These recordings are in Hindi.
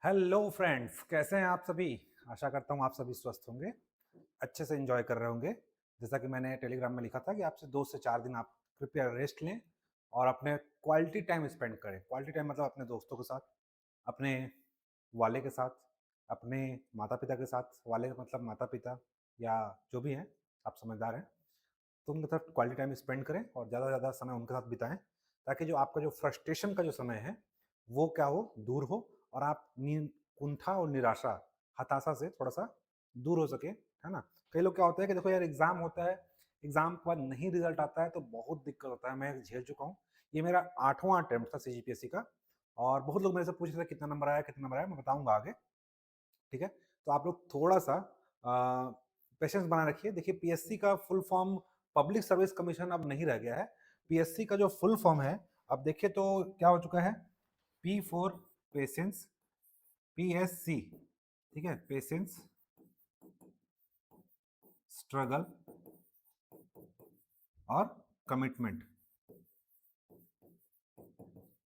हेलो फ्रेंड्स, कैसे हैं आप सभी। आशा करता हूँ आप सभी स्वस्थ होंगे, अच्छे से एंजॉय कर रहे होंगे। जैसा कि मैंने टेलीग्राम में लिखा था कि आपसे 2 से 4 दिन आप कृपया रेस्ट लें और अपने क्वालिटी टाइम स्पेंड करें। क्वालिटी टाइम मतलब अपने दोस्तों के साथ, अपने वाले के साथ, अपने माता पिता के साथ। वाले का मतलब माता पिता या जो भी हैं, आप समझदार हैं। तो उनके साथ क्वालिटी टाइम स्पेंड करें और ज़्यादा से ज़्यादा समय उनके साथ बिताएं, ताकि जो आपका जो फ्रस्ट्रेशन का जो समय है वो क्या हो, दूर हो, और आप कुंठा और निराशा, हताशा से थोड़ा सा दूर हो सके, है ना। कई लोग क्या होता है कि देखो यार, एग्जाम होता है, एग्जाम के बाद नहीं रिजल्ट आता है तो बहुत दिक्कत होता है। मैं झेल चुका हूँ। ये मेरा 8वां अटेम्प्ट था सीजीपीएससी का, और बहुत लोग मेरे से पूछ रहे थे कितना नंबर आया, कितना नंबर आया। मैं बताऊंगा आगे, ठीक है। तो आप लोग थोड़ा सा पेशेंस बना रखिए। देखिए, पीएससी का full form public service commission अब नहीं रह गया है। पीएससी का जो फुल फॉर्म है, अब देखिए तो क्या हो चुका है। पी फॉर पेशेंस, पीएससी, ठीक है। पेशेंस, स्ट्रगल और कमिटमेंट,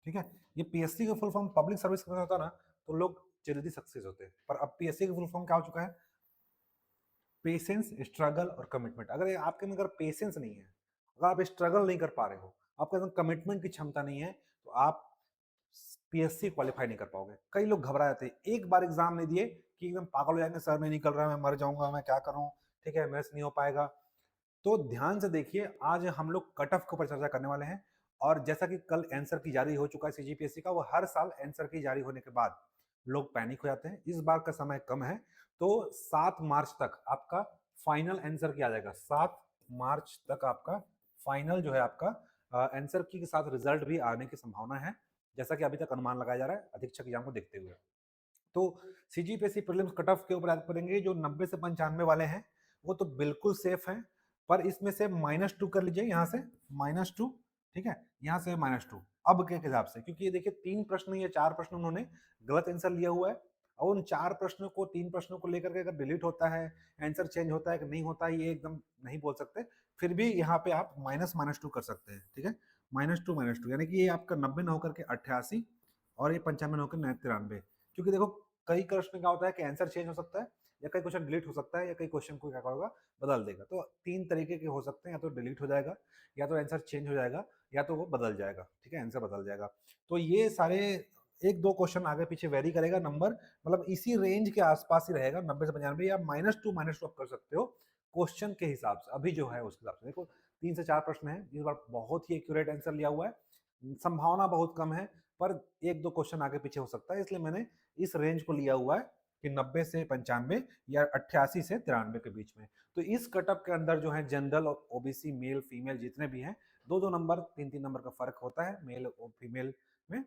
ठीक है। ये पीएससी का full form public service commission होता ना, तो लोग जल्दी सक्सेस होते हैं। पर अब पीएससी का फुल फॉर्म क्या हो चुका है, पेशेंस, स्ट्रगल और कमिटमेंट। अगर आपके में अगर पेशेंस नहीं है, अगर आप स्ट्रगल नहीं कर पा रहे हो, आपके अंदर कमिटमेंट की क्षमता नहीं है, तो आप पीएससी क्वालिफाई नहीं कर पाओगे। कई लोग घबरा जाते हैं, एक बार एग्जाम नहीं दिए कि एकदम पागल हो जाएंगे, सर नहीं निकल रहा है, मैं मर जाऊंगा, मैं क्या करूं, ठीक है, मेरे से नहीं हो पाएगा। तो ध्यान से देखिए, आज हम लोग कट ऑफ के ऊपर चर्चा करने वाले हैं। और जैसा कि कल आंसर की जारी हो चुका है सीजीपीएससी का, वो हर साल आंसर की जारी होने के बाद लोग पैनिक हो जाते हैं। इस बार का समय कम है, तो 7 मार्च तक आपका फाइनल आंसर की आ जाएगा। 7 मार्च तक आपका फाइनल जो है आपका आंसर की के साथ रिजल्ट भी आने की संभावना है, जैसा कि अभी तक अनुमान लगाया जा रहा है अधीक्षक एग्जाम को देखते हुए। तो सीजीपीएससी प्रीलिम्स कट ऑफ के ऊपर बात करेंगे। जो 90 से 95 वाले हैं वो तो बिल्कुल सेफ हैं, पर इसमें से -2 कर लीजिए, यहाँ से -2, ठीक है, यहाँ से -2 अब के हिसाब से। क्योंकि ये देखिए, 3 प्रश्न या 4 प्रश्न उन्होंने गलत आंसर लिया हुआ है, और उन 4 प्रश्नों को, 3 प्रश्नों को लेकर के अगर डिलीट होता है, आंसर चेंज होता है कि नहीं होता है, ये एकदम नहीं बोल सकते। फिर भी यहाँ पे आप -2 कर सकते हैं, ठीक है। -2 यानी कि ये आपका 90 ना होकर के 88, और ये 95 ना होकर 93। क्योंकि देखो, कई प्रश्न क्या होता है कि आंसर चेंज हो सकता है, या कई क्वेश्चन डिलीट हो सकता है, या कई क्वेश्चन को क्या होगा, बदल देगा। तो 3 तरीके के हो सकते हैं, या तो डिलीट हो जाएगा, या तो आंसर चेंज हो जाएगा, या तो वो बदल जाएगा, ठीक है, आंसर बदल जाएगा। तो ये सारे 1-2 क्वेश्चन आगे पीछे वेरी करेगा नंबर, मतलब इसी रेंज के आसपास ही रहेगा, 90 से 95, या -2 आप कर सकते हो क्वेश्चन के हिसाब से। अभी जो है उसके हिसाब से देखो, 3 से 4 प्रश्न है, इस बार बहुत ही एक्यूरेट आंसर लिया हुआ है। संभावना बहुत कम है, पर 1-2 क्वेश्चन आगे पीछे हो सकता है, इसलिए मैंने इस रेंज को लिया हुआ है कि 90 से 95 या 88 से 93 के बीच में। तो इस कटअप के अंदर जो है जनरल और ओबीसी, मेल फीमेल जितने भी हैं, 2-2 नंबर, 3-3 नंबर का फर्क होता है मेल और फीमेल में।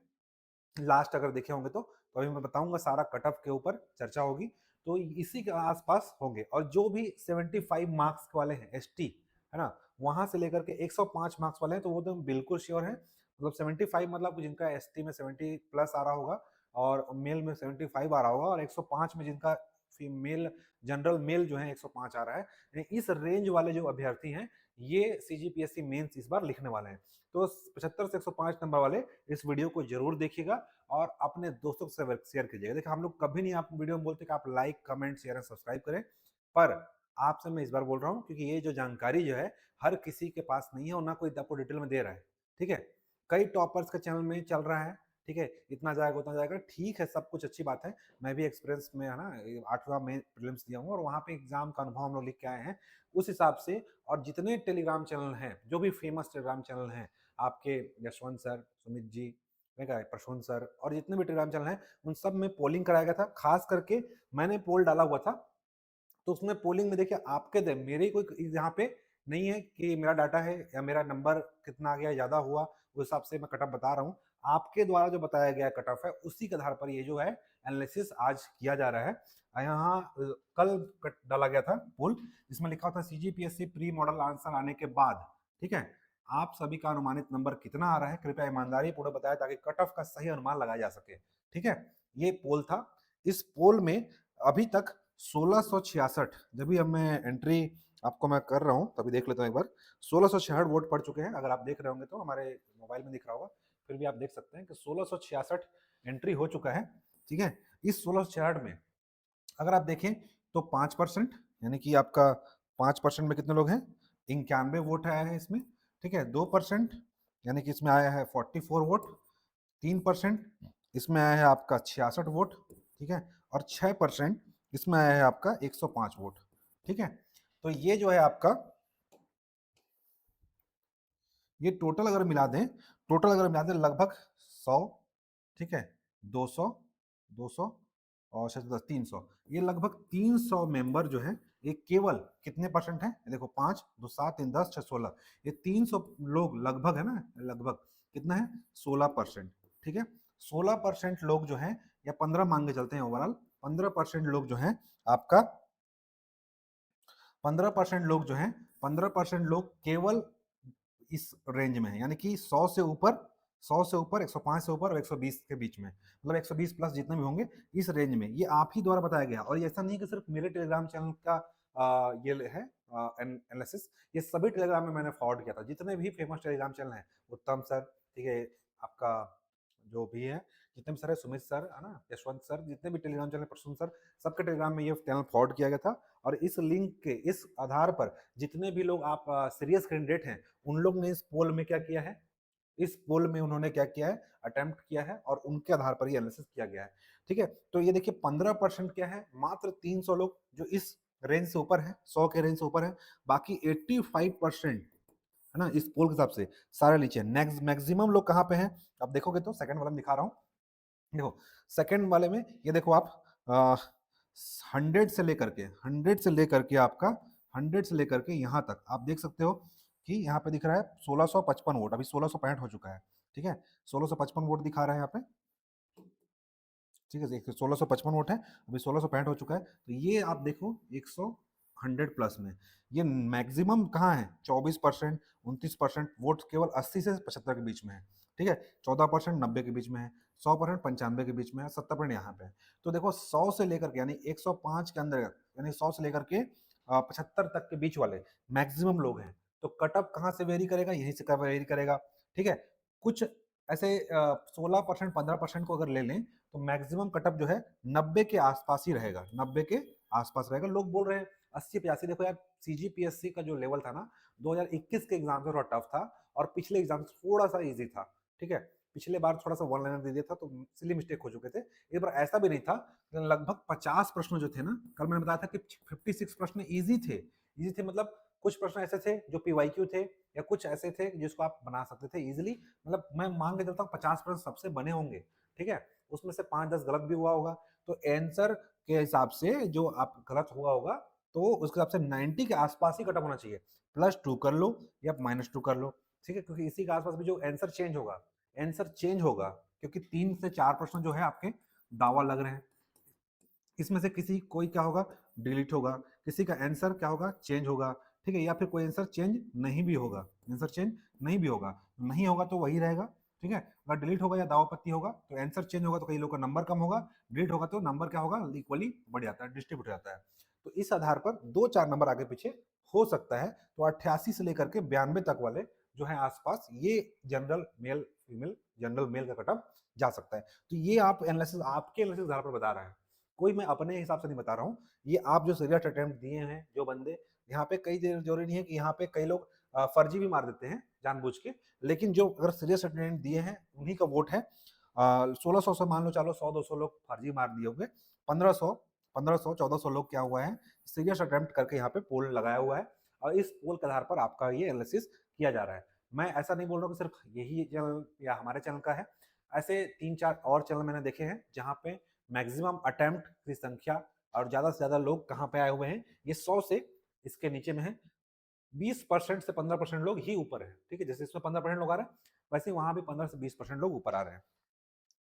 लास्ट अगर देखे होंगे तो अभी मैं बताऊंगा, सारा कटअप के ऊपर चर्चा होगी। तो इसी के आसपास होंगे। और जो भी 75 मार्क्स वाले हैं एसटी, है ना, वहां से लेकर के 105 मार्क्स वाले हैं, तो वो तो बिल्कुल श्योर है। मतलब 75 मतलब जिनका एसटी में 70 प्लस आ रहा होगा, और मेल में 75 आ रहा होगा, और 105 में जिनका फीमेल जनरल मेल जो है 105 आ रहा है, यानी इस रेंज वाले जो अभ्यर्थी हैं, ये सीजीपीएससी मेंस इस बार लिखने वाले हैं। तो 75 से 105 नंबर वाले इस वीडियो को जरूर देखिएगा और अपने दोस्तों से शेयर कीजिएगा। देखिए, हम लोग कभी नहीं आप वीडियो में बोलते कि आप like, comment, share and subscribe करें, पर आपसे मैं इस बार बोल रहा हूँ, क्योंकि ये जो जानकारी जो है हर किसी के पास नहीं है, और ना कोई आपको डिटेल में दे रहा है, ठीक है। कई टॉपर्स के चैनल में चल रहा है, ठीक है, इतना जाएगा उतना जाएगा, ठीक है, सब कुछ अच्छी बात है। मैं भी एक्सपीरियंस में, है ना, 8वां में प्रीलिम्स दिया हूँ, और वहाँ पे एग्जाम का अनुभव हम लोग लिख के आए हैं उस हिसाब से। और जितने टेलीग्राम चैनल हैं, जो भी फेमस टेलीग्राम चैनल हैं आपके, यशवंत सर, सुमित जी, प्रसून सर, और जितने भी टेलीग्राम चैनल हैं, उन सब में पोलिंग कराया गया था। खास करके मैंने पोल डाला हुआ था, तो उसमें पोलिंग में देखिए आपके दे मेरी कोई यहाँ पे नहीं है कि मेरा डाटा है या मेरा नंबर कितना आ गया, ज्यादा हुआ, उस हिसाब से मैं कट ऑफ बता रहा हूँ। आपके द्वारा जो बताया गया कट ऑफ है, उसी के आधार पर ये जो है एनालिसिस आज किया जा रहा है। यहाँ कल डाला गया था पोल, जिसमें लिखा था सीजीपीएससी प्री मॉडल आंसर आने के बाद, ठीक है, आप सभी का अनुमानित नंबर कितना आ रहा है, कृपया ईमानदारी पूर्वक बताया, ताकि कट ऑफ का सही अनुमान लगाया जा सके, ठीक है। ये पोल था। इस पोल में अभी तक 1666, जब भी अब मैं एंट्री आपको मैं कर रहा हूं तभी देख लेता हूं एक बार, 1666 वोट पड़ चुके हैं। अगर आप देख रहे होंगे तो हमारे मोबाइल में दिख रहा होगा, फिर भी आप देख सकते हैं कि 1666 एंट्री हो चुका है। ठीक है। इस 1666 में अगर आप देखें तो 5%, यानी कि आपका 5% में कितने लोग हैं, 91 वोट आया है इसमें, ठीक है। 2% यानी कि इसमें आया है 44 वोट, 3% इसमें आया है आपका 66 वोट, ठीक है, और 6% इसमें आया है आपका 105 वोट, ठीक है। तो ये जो है आपका, ये टोटल अगर मिला दें, लगभग 100, ठीक है, 200, 200 और 300, ये लगभग 300 मेंबर जो है, ये केवल कितने परसेंट है, देखो 5 2 7 3 10 6 16, ये 300 लोग लगभग है ना, लगभग कितना है, 16%, ठीक है। 16% लोग जो है, या 15 मान के चलते हैं ओवरऑल, 15% लोग जो है आपका, 15% लोग जो है, 15% लोग केवल इस रेंज में है, यानी कि 100 से ऊपर, 100 से ऊपर, 105 से ऊपर और 120 के बीच में, मतलब 120 प्लस जितने भी होंगे इस रेंज में, ये आप ही द्वारा बताया गया। और ये ऐसा नहीं कि सिर्फ मेरे टेलीग्राम चैनल का ये है एनालिसिस, ये सभी टेलीग्राम में मैंने फॉरवर्ड किया था, जितने भी फेमस टेलीग्राम चैनल हैं, उत्तम सर, ठीक है, आपका जो भी है, जितने भी सर है, सुमित सर है ना, यशवंत सर, जितने भी टेलीग्राम चैनल, प्रसून सर, सबके टेलीग्राम में ये चैनल फॉरवर्ड किया गया था। और इस लिंक के इस आधार पर जितने भी लोग आप सीरियस कैंडिडेट हैं, उन लोग ने इस पोल में क्या किया है, इस पोल में उन्होंने क्या किया है, अटेम्प्ट किया है, और उनके आधार पर ये एनालिसिस किया गया है, ठीक है। तो ये देखिए 15% क्या है, मात्र 300 लोग जो इस रेंज से ऊपर है, 100 के रेंज से ऊपर है, बाकी 85% है ना, इस पोल के हिसाब से सारे नीचे। नेक्स्ट मैक्सिमम लोग कहाँ पे हैं, आप देखोगे तो सेकंड वाला में दिखा रहा हूँ, देखो सेकंड वाले में, ये देखो आप 100 से लेकर के, 100 से लेकर के आपका, 100 से लेकर के यहाँ तक आप देख सकते हो कि यहाँ पे दिख रहा है 1655 वोट, अभी 1665 हो चुका है, ठीक है, 1655 वोट दिखा रहा है यहाँ पे, ठीक है, 1655 वोट है, अभी 1665 हो चुका है। तो ये आप देखो 100 100 प्लस में, ये मैक्सिमम कहाँ है, 24%, 29% वोट केवल 80 से 75 के बीच में है, ठीक है, 14% 90 के बीच में है, 100% 95 के बीच में है, 70% यहाँ पे है। तो देखो 100 से लेकर के, यानी 105 के अंदर, यानी 100 से लेकर के 75 तक के बीच वाले मैक्सिमम लोग हैं। तो कट ऑफ कहाँ से वेरी करेगा, यहीं से वेरी करेगा, ठीक है। कुछ ऐसे 16% 15% को अगर ले लें, तो मैक्सिमम कटअप जो है 90 के आसपास ही रहेगा, 90 के आसपास रहेगा। लोग बोल रहे हैं 80 85, देखो यार सीजीपीएससी का जो लेवल था ना 2021 के एग्जाम से थोड़ा टफ था, और पिछले एग्जाम से थोड़ा सा इजी था, ठीक है। पिछले बार थोड़ा सा वन लाइनर दे दिया था, तो इसलिए मिस्टेक हो चुके थे। इस बार ऐसा भी नहीं था, लगभग 50 प्रश्न जो थे ना, कल मैंने बताया था कि 56 प्रश्न इजी थे, इजी थे मतलब कुछ प्रश्न ऐसे थे जो पीवाईक्यू थे, या कुछ ऐसे थे जिसको आप बना सकते थे इजिली, मतलब मैं मान के चलता हूँ 50 प्रश्न सबसे बने होंगे, ठीक है, उसमें से 5-10 गलत भी हुआ होगा, तो आंसर के हिसाब से जो आप गलत हुआ होगा, तो उसके हिसाब से 90 के आसपास ही कटअप होना चाहिए, +2 कर लो या -2 कर लो, ठीक है, क्योंकि इसी के आसपास भी जो आंसर चेंज होगा, आंसर चेंज होगा, क्योंकि 3 से 4 प्रश्न जो है आपके दावा लग रहे हैं, इसमें से किसी कोई क्या होगा, डिलीट होगा, किसी का आंसर क्या होगा, चेंज होगा, ठीक है, या फिर कोई आंसर चेंज नहीं भी होगा, आंसर चेंज नहीं भी होगा, नहीं होगा तो वही रहेगा, ठीक है। अगर डिलीट होगा या दावापत्ती होगा तो आंसर चेंज होगा, तो कई लोग का नंबर कम होगा, डिलीट होगा तो नंबर क्या होगा, इक्वली बढ़ जाता है, डिस्ट्रीब्यूट हो जाता है। तो इस आधार पर 2-4 नंबर आगे पीछे हो सकता है, तो 88 से लेकर के 92 तक वाले जो है आसपास, ये general male female, general mail का कटअप जा सकता है। तो ये आप एनालिसिस, आपके एनालिसिस आधार पर बता रहा है, कोई मैं अपने हिसाब से नहीं बता रहा हूँ, ये आप जो सीरियस अटेम्प्ट दिए हैं जो बंदे, यहाँ पे कई जरूरी नहीं है कि यहाँ पे कई लोग फर्जी भी मार देते हैं जानबूझ के, लेकिन जो अगर सीरियस अटेम्प्ट दिए हैं उन्हीं का वोट है। 1600 से मान लो चलो 100-200 लोग फर्जी मार दिए होंगे, 1500-1400 लोग क्या हुआ है, सीरियस अटेम्प्ट करके यहाँ पे पोल लगाया हुआ है, और इस पोल के आधार पर आपका ये एनालिसिस किया जा रहा है। मैं ऐसा नहीं बोल रहा हूँ कि सिर्फ यही चैनल या हमारे चैनल का है, ऐसे 3-4 और चैनल मैंने देखे हैं जहाँ पे मैक्सिमम अटेम्प्ट की संख्या और ज्यादा से ज्यादा लोग कहाँ पे आए हुए हैं, ये 100 से इसके नीचे में है, 20% से 15% लोग ही ऊपर है, ठीक है, जैसे इसमें 15% लोग आ रहे हैं, वैसे वहां भी 15 से 20% लोग ऊपर आ रहे हैं,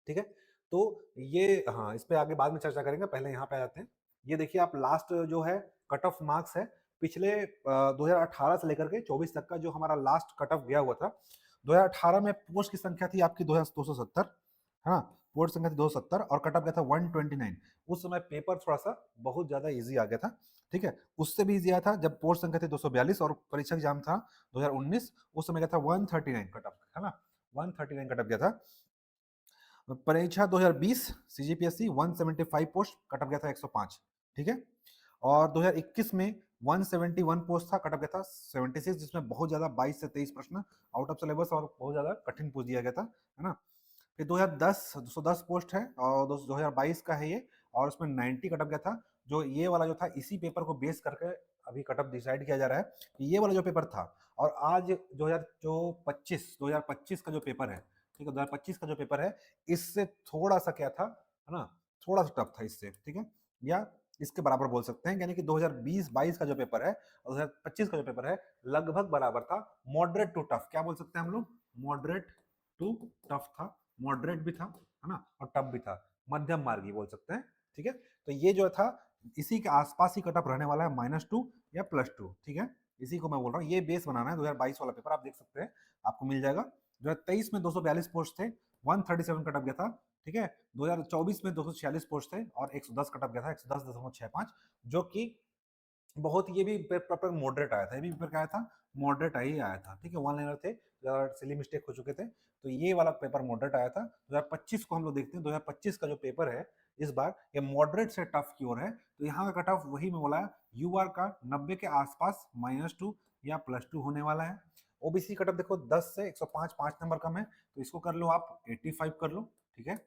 ठीक है। तो ये, हाँ, इस पे आगे बाद में चर्चा करेंगे, पहले यहाँ पे आ जाते हैं। ये देखिए आप लास्ट जो है कट ऑफ मार्क्स है, पिछले 2018 से लेकर के 24 तक का जो हमारा लास्ट कट ऑफ गया हुआ था। 2018 में पोस्ट की संख्या थी आपकी 2270, है ना, पोस्ट संख्या थी 270 और कट ऑफ गया था 129। उस समय पेपर थोड़ा सा बहुत ज्यादा इजी आ गया था, ठीक है, उससे भी इजी आया था जब पोस्ट संख्या थी 242 और परीक्षा एग्जाम था 2019, उस समय गया था 139 कट ऑफ, है ना, 139 कट ऑफ गया था। परीक्षा 2020 सीजीपीएससी 175 पोस्ट, कट ऑफ गया था 105, ठीक है। और 2021 में 171 पोस्ट था, कट ऑफ गया था 76, जिसमें बहुत ज्यादा 22 से 23 प्रश्न आउट ऑफ सिलेबस और बहुत ज्यादा कठिन पूछ दिया गया था, है ना। फिर 2010 210 पोस्ट है और 2022 का है ये, और उसमें 90 कट ऑफ गया था। जो ये वाला जो था, इसी पेपर को बेस करके अभी कट ऑफ डिसाइड किया जा रहा है कि ये वाला जो पेपर था, और आज 2025 का जो पेपर है, ठीक है, 2025 का जो पेपर है, इससे थोड़ा सा क्या था, है ना, थोड़ा सा टफ था इससे, ठीक है, या इसके बराबर बोल सकते हैं। यानी कि 2020-22 का जो पेपर है और 2025 का जो पेपर है, लगभग बराबर था। मॉडरेट टू टफ क्या बोल सकते हैं हम लोग, मॉडरेट टू टफ था, मॉडरेट भी था, है ना, और टफ भी था, मध्यम मार्गी बोल सकते हैं, ठीक है। तो ये जो था, इसी के आसपास ही कट ऑफ रहने वाला है, -2 या +2, ठीक है। इसी को मैं बोल रहा हूँ, ये बेस बनाना है 2022 वाला पेपर, आप देख सकते हैं, आपको मिल जाएगा। 2023 में 242 पोस्ट थे, 137 कट ऑफ गया था, ठीक है। 2024 में 246 पोस्ट थे और 110 कट ऑफ गया था, 110.65, जो कि बहुत, ये भी पेपर मॉडरेट आया था, ये भी पेपर क्या आया था, मॉडरेट ही आया था, ठीक है। वन लाइनर थे, सिली मिस्टेक हो चुके थे, तो ये वाला पेपर मॉडरेट आया था। 2025 को हम लोग देखते हैं, 2025 का जो पेपर है इस बार, ये मॉडरेट से टफ की ओर है। तो यहाँ का कट ऑफ वही मैं बोला, यूआर का 90 के आसपास, -2 या +2 होने वाला है। ओबीसी कट ऑफ देखो 10 से 105, 5 नंबर कम है, तो इसको कर लो आप 85 कर लो, ठीक है।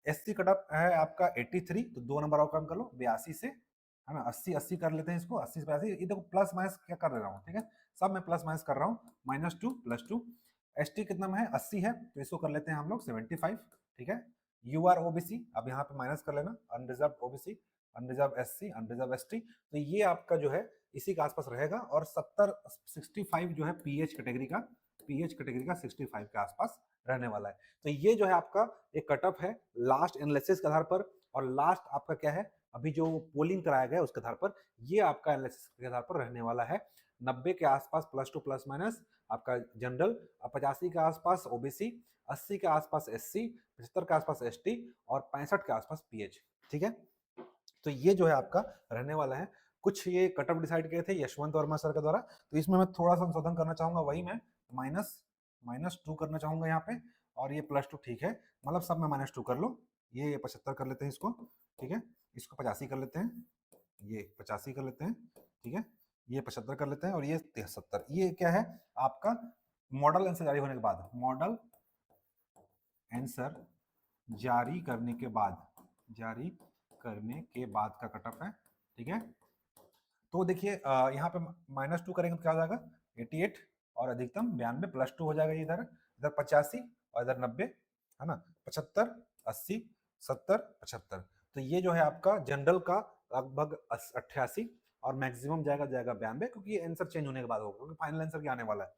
एससी कट ऑफ है आपका 83, तो 2 नंबर और कम कर लो 82 से, है ना। 80 कर लेते हैं इसको, 80 से 82, ये देखो प्लस माइनस क्या कर रहा हूँ, ठीक है, सब में प्लस माइनस कर रहा हूँ, -2 +2। एसटी कितना में है, 80 है, तो इसको कर लेते हैं हम लोग 75, ठीक है। यूआर ओबीसी, अब यहाँ पे माइनस कर लेना, unreserve OBC, unreserve SC, unreserve ST, तो ये आपका जो है इसी के आसपास रहेगा। और 65 जो है पीएच कैटेगरी का, 65 के आसपास रहने वाला है। तो ये जो है आपका एक कटअप है लास्ट एनालिसिस के आधार पर, और लास्ट आपका क्या है, अभी जो पोलिंग कराया गया उसके आधार पर, ये आपका एनालिसिस के आधार पर रहने वाला है। 90 के आसपास +2 प्लस माइनस आपका जनरल, 85 के आसपास ओबीसी, 80 के आसपास एससी, 75 के आसपास एसटी, और 65 के आसपास पीएच, ठीक है। तो ये जो है आपका रहने वाला है। कुछ ये कट ऑफ डिसाइड किए थे यशवंत वर्मा सर के द्वारा, तो इसमें मैं थोड़ा सा संशोधन करना चाहूंगा, वही मैं -2 करना चाहूंगा यहाँ पे, और ये +2 ठीक है, मतलब सब में -2 कर लो। ये 75 कर लेते हैं इसको, ठीक है, इसको 85 कर लेते हैं, ये 85 कर लेते हैं, ठीक है, ये 75 कर लेते हैं, और ये 73। ये क्या है आपका, मॉडल आंसर जारी होने के बाद, मॉडल आंसर जारी करने के बाद, जारी करने के बाद का कट ऑफ है, ठीक है। तो देखिए यहाँ पे -2 करेंगे तो क्या हो जाएगा, 88, और अधिकतम 92, +2 हो जाएगा, इधर इधर 85 और इधर 90, है ना, 75, 80, 70, 75। तो ये जो है आपका जनरल का लगभग 88, और मैक्सिमम जाएगा 92, क्योंकि ये आंसर चेंज होने के बाद होगा, क्योंकि फाइनल आंसर क्या आने वाला है।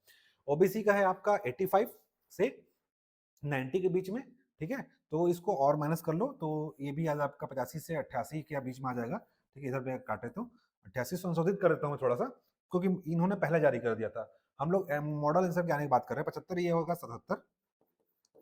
ओबीसी का है आपका 85 से 90 के बीच में, ठीक है। तो इसको और माइनस कर लो, तो ये भी आज आपका 85 से 88 के बीच में आ जाएगा, ठीक है। इधर पे काटे तो 88 संशोधित कर देता हूँ थोड़ा सा, क्योंकि इन्होंने पहले जारी कर दिया था। हम लोग मॉडल आंसर के आने की बात कर रहे हैं। 75 ये होगा 77,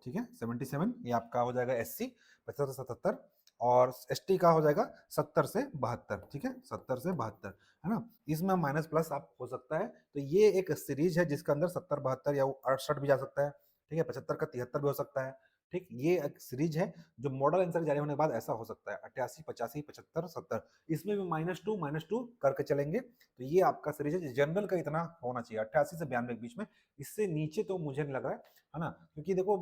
ठीक है, 77 ये आपका हो जाएगा एससी, 75 से 77, और एसटी का हो जाएगा 70 से 72, ठीक है, 70 से 72, है ना। इसमें माइनस प्लस आप हो सकता है। तो ये एक सीरीज है जिसके अंदर 70, 72 या 68 भी जा सकता है, ठीक है, 75 का 73 भी हो सकता है, ठीक। ये एक सीरीज है जो मॉडल आंसर जारी होने के बाद ऐसा हो सकता है, 88, 85, 75, 70, इसमें भी -2 करके चलेंगे। तो ये आपका सीरीज है। जनरल का इतना होना चाहिए 88 से 92 के बीच में, इससे नीचे तो मुझे नहीं लग रहा है ना, क्योंकि देखो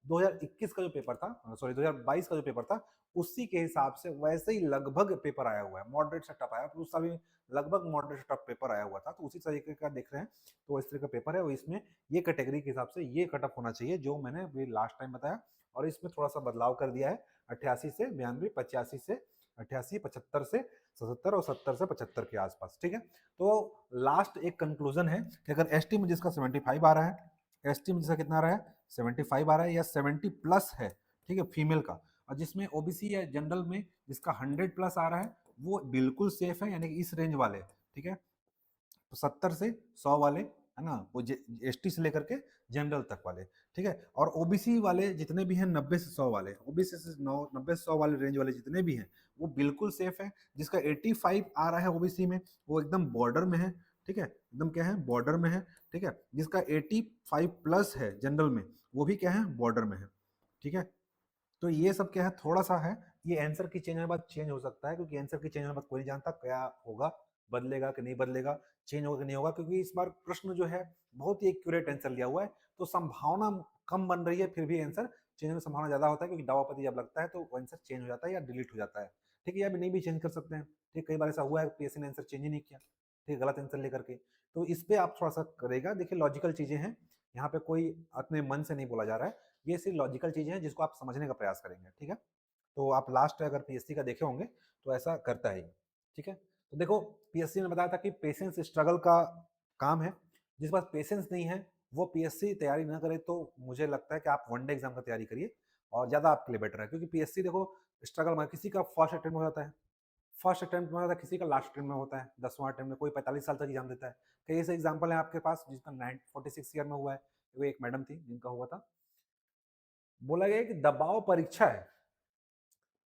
2021 का जो पेपर था, सॉरी 2022 का जो पेपर था, उसी के हिसाब से वैसे ही लगभग पेपर आया हुआ है, मॉडरेट से टफ आया, उस साल भी लगभग मॉडरेट से टफ पेपर आया हुआ था, तो उसी तरीके का देख रहे हैं। तो इस तरह का पेपर है, और इसमें ये कैटेगरी के हिसाब से ये कट ऑफ होना चाहिए जो मैंने अभी लास्ट टाइम बताया, और इसमें थोड़ा सा बदलाव कर दिया है, 88 से 92, 85 से 88, 75 से 77, और 70 से 75 के आसपास, ठीक है। तो लास्ट एक कंक्लूजन है कि अगर एसटी में जिसका 75 आ रहा है, एसटी में जिसका कितना आ रहा है 75 आ रहा है, या 70 प्लस है, ठीक है, फीमेल का, और जिसमें ओबीसी या जनरल में जिसका 100 प्लस आ रहा है, वो बिल्कुल सेफ है, यानी कि इस रेंज वाले, ठीक है। तो 70 से 100 वाले, है ना, वो एसटी से लेकर के जनरल तक वाले, ठीक है। और ओबीसी वाले जितने भी हैं 90 से 100 वाले, ओबीसी से 90 से 100 वाले रेंज वाले जितने भी हैं, वो बिल्कुल सेफ है। जिसका 85 आ रहा है ओबीसी में, वो एकदम बॉर्डर में है, ठीक है, एकदम क्या है, बॉर्डर में है, ठीक है। जिसका 85 प्लस है जनरल में, वो भी क्या है, बॉर्डर में है, ठीक है। तो ये सब क्या है, थोड़ा सा है, ये आंसर की चेंज होने के बाद चेंज हो सकता है, क्योंकि आंसर की चेंज होने के बाद कोई नहीं जानता क्या होगा, बदलेगा कि नहीं बदलेगा, चेंज होगा कि नहीं होगा, क्योंकि इस बार प्रश्न जो है बहुत ही एक्यूरेट आंसर लिया हुआ है, तो संभावना कम बन रही है, फिर भी आंसर चेंज होने की संभावना ज्यादा होता है, क्योंकि दावापति जब लगता है तो आंसर चेंज हो जाता है या डिलीट हो जाता है। ठीक है, या नहीं भी चेंज कर सकते हैं। ठीक, कई बार ऐसा हुआ है पीएससी ने आंसर चेंज ही नहीं किया, ठीक, गलत आंसर लेकर के। तो इस पे आप थोड़ा सा करेगा, देखिए लॉजिकल चीजें हैं, यहाँ पे कोई अपने मन से नहीं बोला जा रहा है, ये सिर्फ लॉजिकल चीजें हैं जिसको आप समझने का प्रयास करेंगे। ठीक है, तो आप लास्ट अगर पीएससी का देखे होंगे तो ऐसा करता है। ठीक है, तो देखो पीएससी ने बताया था कि पेशेंस स्ट्रगल का काम है, जिस पास पेशेंस नहीं है वो पीएससी तैयारी ना करे, तो मुझे लगता है कि आप वनडे एग्जाम का तैयारी करिए और ज्यादा आपके लिए बेटर है, क्योंकि पीएससी देखो स्ट्रगल में किसी का फर्स्ट अटेम्प्ट हो जाता है, फर्स्ट अटेम्प्ट में होता है, किसी का लास्ट अटेम्प्ट में होता है, 10वां अटेम्प्ट में, कोई 45 साल तक एग्जाम देता है। कई ऐसे एग्जाम्पल है आपके पास जिसका 46 ईयर में हुआ है, वो एक मैडम थी जिनका हुआ था। बोला गया कि दबाव परीक्षा है,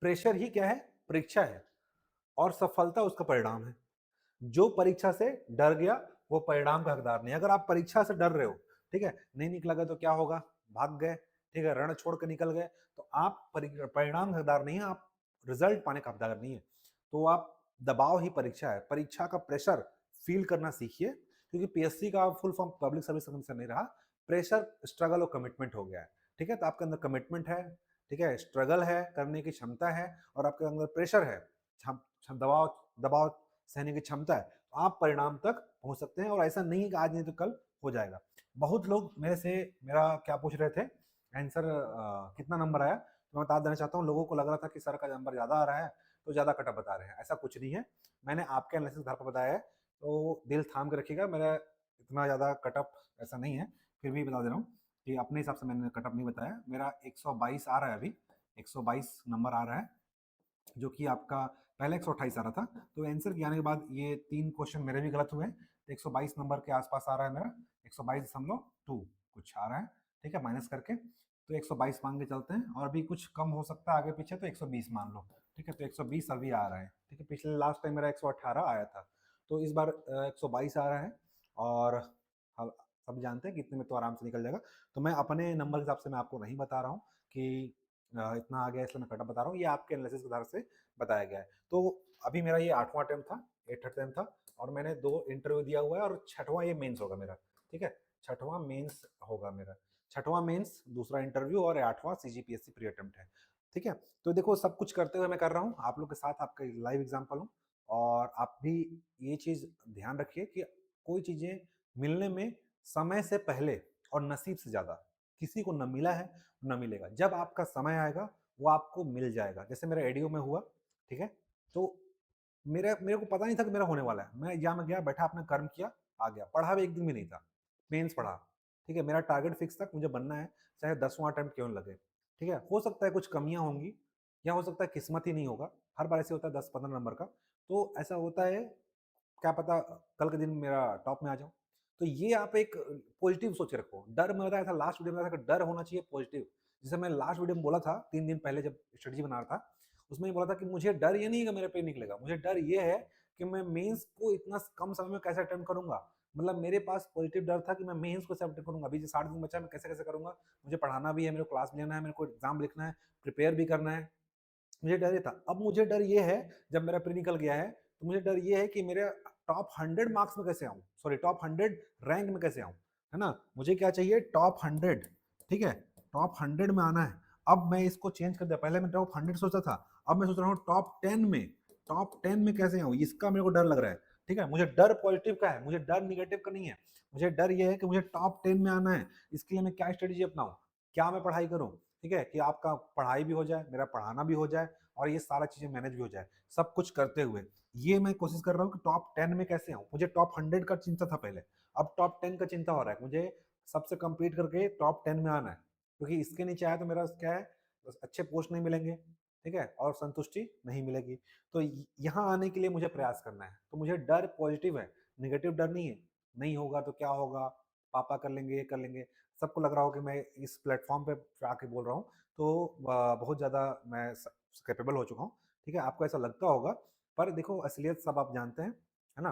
प्रेशर ही क्या है, परीक्षा है, और सफलता उसका परिणाम है। जो परीक्षा से डर गया वो परिणाम का हकदार नहीं। अगर आप परीक्षा से डर रहे हो, ठीक है, नहीं निकला गया तो क्या होगा, भाग गए, ठीक है, रण छोड़ कर निकल गए, तो आप परिणाम का हकदार नहीं है, आप रिजल्ट पाने का हकदार नहीं है। तो आप दबाव ही परीक्षा है, परीक्षा का प्रेशर फील करना सीखिए, क्योंकि पीएससी का full form public service commission नहीं रहा, प्रेशर स्ट्रगल और कमिटमेंट हो गया है। ठीक है, तो आपके अंदर कमिटमेंट है, ठीक है, स्ट्रगल है, करने की क्षमता है, और आपके अंदर प्रेशर है, दबाव दबाव सहने की क्षमता है, तो आप परिणाम तक पहुंच सकते हैं। और ऐसा नहीं कि आज नहीं तो कल हो जाएगा। बहुत लोग मेरे से मेरा क्या पूछ रहे थे, आंसर कितना नंबर आया, तो मैं बता देना चाहता हूँ, लोगों को लग रहा था कि सर का नंबर ज्यादा आ रहा है तो ज्यादा कटअप बता रहे हैं, ऐसा कुछ नहीं है। मैंने आपके एनालिसिस घर पर बताया है, तो दिल थाम के रखिएगा, मेरा इतना ज्यादा कटअप ऐसा नहीं है, फिर भी बता दे रहा हूँ कि अपने हिसाब से मैंने कटअप नहीं बताया। मेरा 122 आ रहा है अभी, 122 नंबर आ रहा है, जो कि आपका पहले 128 आ रहा था। तो आंसर के आने के बाद ये 3 क्वेश्चन मेरे भी गलत हुए, तो 122 नंबर के आसपास आ रहा है मेरा, 122.2 कुछ आ रहा है। ठीक है, माइनस करके, तो 122 मान के चलते हैं, और भी कुछ कम हो सकता है आगे पीछे, तो 120 मान लो। ठीक है, तो 120 अभी आ रहा है। ठीक है, पिछले लास्ट टाइम मेरा 118 आया था, तो इस बार 122 आ रहा है, और सब जानते हैं कि इतने में तो आराम से निकल जाएगा। तो मैं अपने नंबर के हिसाब से मैं आपको नहीं बता रहा हूँ कि इतना आ गया इसलिए मैं कटअप बता रहा हूँ, ये आपके एनालिसिस के आधार से बताया गया है। तो अभी मेरा ये 8वां अटेम्प्ट था, 8th अटेम्प्ट था, और मैंने 2 इंटरव्यू दिया हुआ है, और 6वां ये मेंस होगा मेरा। ठीक है, 6वां मेंस होगा मेरा, 6वां मेंस, दूसरा इंटरव्यू, और 8वां सीजीपीएससी प्री अटेम्प्ट है। ठीक है, तो देखो सब कुछ करते हुए मैं कर रहा हूँ आप लोग के साथ, आपका लाइव एग्जाम्पल हूँ। और आप भी ये चीज ध्यान रखिए कि कोई चीजें मिलने में समय से पहले और नसीब से ज्यादा, किसी को न मिला है न मिलेगा, जब आपका समय आएगा वो आपको मिल जाएगा। जैसे मेरा एडीओ में हुआ, ठीक है, तो मेरे को पता नहीं था कि मेरा होने वाला है, मैं एग्जाम में गया, बैठा, अपना कर्म किया, आ गया, पढ़ा भी एक दिन भी नहीं था, मेंस पढ़ा। ठीक है, मेरा टारगेट फिक्स था, मुझे बनना है, चाहे 10वां अटेम्प्ट क्यों लगे। ठीक है, हो सकता है कुछ कमियां होंगी, या हो सकता है किस्मत ही नहीं होगा, हर बार ऐसे होता है 10-15 नंबर का, तो ऐसा होता है, क्या पता कल के दिन मेरा टॉप में आ जाऊं। तो ये आप एक पॉजिटिव सोच रखो, डर में बताया था लास्ट वीडियो में, बताया था कि डर होना चाहिए पॉजिटिव। जैसे मैं लास्ट वीडियो में बोला था 3 दिन पहले जब स्ट्रेटजी बना रहा था, उसमें ये बोला था कि मुझे डर ये नहीं है कि मेरे पे निकलेगा, मुझे डर ये है कि मैं मेंस को इतना कम समय में कैसे अटेम्प्ट करूंगा। मतलब मेरे पास पॉजिटिव डर था कि मैं मेंस को कैसे अटेम्प्ट करूंगा, अभी जो 60 दिन बचा है मैं कैसे कैसे करूंगा, मुझे पढ़ाना भी है, मेरे को क्लास भी लेना है, मेरे को एग्जाम लिखना है, प्रिपेयर भी करना है, मुझे डर ये था। अब मुझे डर ये है, जब मेरा प्री निकल गया है, तो मुझे डर ये है कि मेरे टॉप 100 मार्क्स में कैसे आऊं, सॉरी टॉप 100 रैंक में कैसे आऊं, है ना। मुझे क्या चाहिए, टॉप 100, ठीक है, टॉप 100 में आना है। अब मैं इसको चेंज कर दिया, पहले मैं टॉप 100 सोचा था, अब मैं सोच रहा हूँ टॉप 10 में, टॉप 10 में कैसे आऊं, इसका मेरे को डर लग रहा है। ठीक है, मुझे डर पॉजिटिव का है, मुझे डर निगेटिव का नहीं है। मुझे डर ये है कि मुझे टॉप 10 में आना है, इसके लिए मैं क्या स्ट्रेटेजी अपनाऊं, क्या मैं पढ़ाई करूं। ठीक है, कि आपका पढ़ाई भी हो जाए, मेरा पढ़ाना भी हो जाए, और ये सारा चीजें मैनेज भी हो जाए, सब कुछ करते हुए ये मैं कोशिश कर रहा हूँ कि टॉप 10 में कैसे आऊं। मुझे टॉप 100 का चिंता था पहले, अब टॉप 10 का चिंता हो रहा है, मुझे सबसे कंप्लीट करके टॉप 10 में आना है, क्योंकि इसके नीचे आया तो मेरा क्या है, बस अच्छे पोस्ट नहीं मिलेंगे, ठीक है, और संतुष्टि नहीं मिलेगी। तो यहाँ आने के लिए मुझे प्रयास करना है, तो मुझे डर पॉजिटिव है, निगेटिव डर नहीं है, नहीं होगा तो क्या होगा, पापा कर लेंगे, ये कर लेंगे। सबको लग रहा हो कि मैं इस प्लेटफॉर्म पे आके बोल रहा हूँ, तो बहुत ज़्यादा मैं कैपेबल हो चुका हूँ। ठीक है, आपको ऐसा लगता होगा, पर देखो असलियत सब आप जानते हैं, है ना।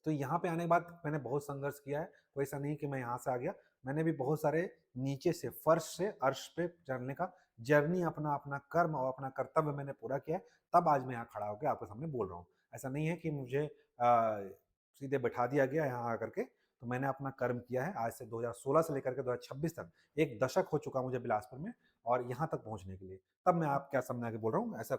तो यहाँ पे आने के बाद मैंने बहुत संघर्ष किया है, तो ऐसा नहीं कि मैं यहाँ से आ गया, मैंने भी बहुत सारे नीचे से, फर्श से अर्श पे चढ़ने का जर्नी, अपना अपना कर्म और अपना कर्तव्य मैंने पूरा किया है, तब आज मैं यहाँ खड़ा होकर आपके सामने बोल रहा हूँ। ऐसा नहीं है कि मुझे सीधे बैठा दिया गया यहाँ आकर के, तो मैंने अपना कर्म किया है। आज से 2016 से लेकर के 2026 तक 1 दशक हो चुका मुझे बिलासपुर में और यहाँ तक पहुँचने के लिए। तब मैं आपके सामने आके बोल रहा हूँ, ऐसा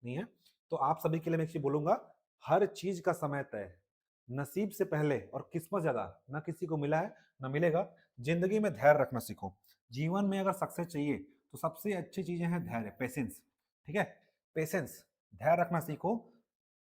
नहीं है। तो आप सभी के लिए मैं एक चीज़ बोलूँगा, हर चीज़ का समय तय है। नसीब से पहले और किस्मत ज़्यादा ना किसी को मिला है, ना मिलेगा। ज़िंदगी में धैर्य रखना सीखो। जीवन में अगर सक्सेस चाहिए, तो सबसे अच्छी चीज़ें हैं धैर्य, पेशेंस, ठीक है? पेशेंस, धैर्य रखना सीखो।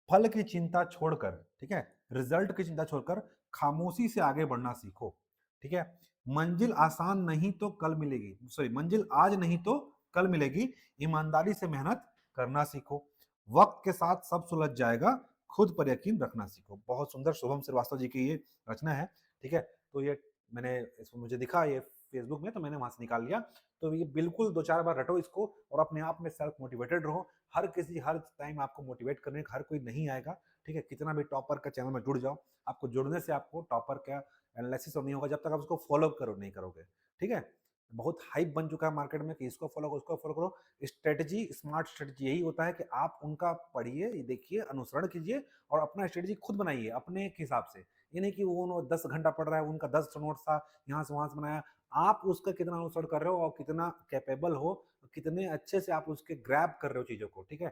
फल की चिंता छोड़कर, ठीक है? रिजल्ट की चिंता छोड़कर खामोशी से आगे बढ़ना सीखो, ठीक है? मंजिल आसान नहीं तो कल मिलेगी, सॉरी, मंजिल आज नहीं तो कल मिलेगी। ईमानदारी से मेहनत करना सीखो। वक्त के साथ सब सुलझ जाएगा, खुद पर यकीन रखना सीखो। बहुत सुंदर शुभम श्रीवास्तव जी की ये रचना है, ठीक है? तो ये मैंने इसको मुझे दिखा ये फेसबुक में, तो मैंने वहां से निकाल लिया। तो ये बिल्कुल 2-4 बार रटो इसको और अपने आप में सेल्फ मोटिवेटेड रहो। हर किसी हर टाइम आपको मोटिवेट करने का हर कोई नहीं आएगा, ठीक है? कितना भी टॉपर का चैनल में जुड़ जाओ, आपको जुड़ने से आपको टॉपर का एनालिसिस नहीं होगा जब तक आप उसको फॉलो करो नहीं करोगे, ठीक है? बहुत हाइप बन चुका है मार्केट में कि इसको फॉलो करो, उसको फॉलो करो। स्ट्रेटजी, स्मार्ट स्ट्रेटजी यही होता है कि आप उनका पढ़िए, देखिए, अनुसरण कीजिए और अपना स्ट्रेटजी खुद बनाइए अपने हिसाब से। ये नहीं कि वो 10 घंटा पढ़ रहा है, उनका 10 नोट्स था, यहाँ से वहाँ से बनाया। आप उसका कितना अनुसरण कर रहे हो और कितना कैपेबल हो, कितने अच्छे से आप उसके ग्रैब कर रहे हो चीज़ों को, ठीक है?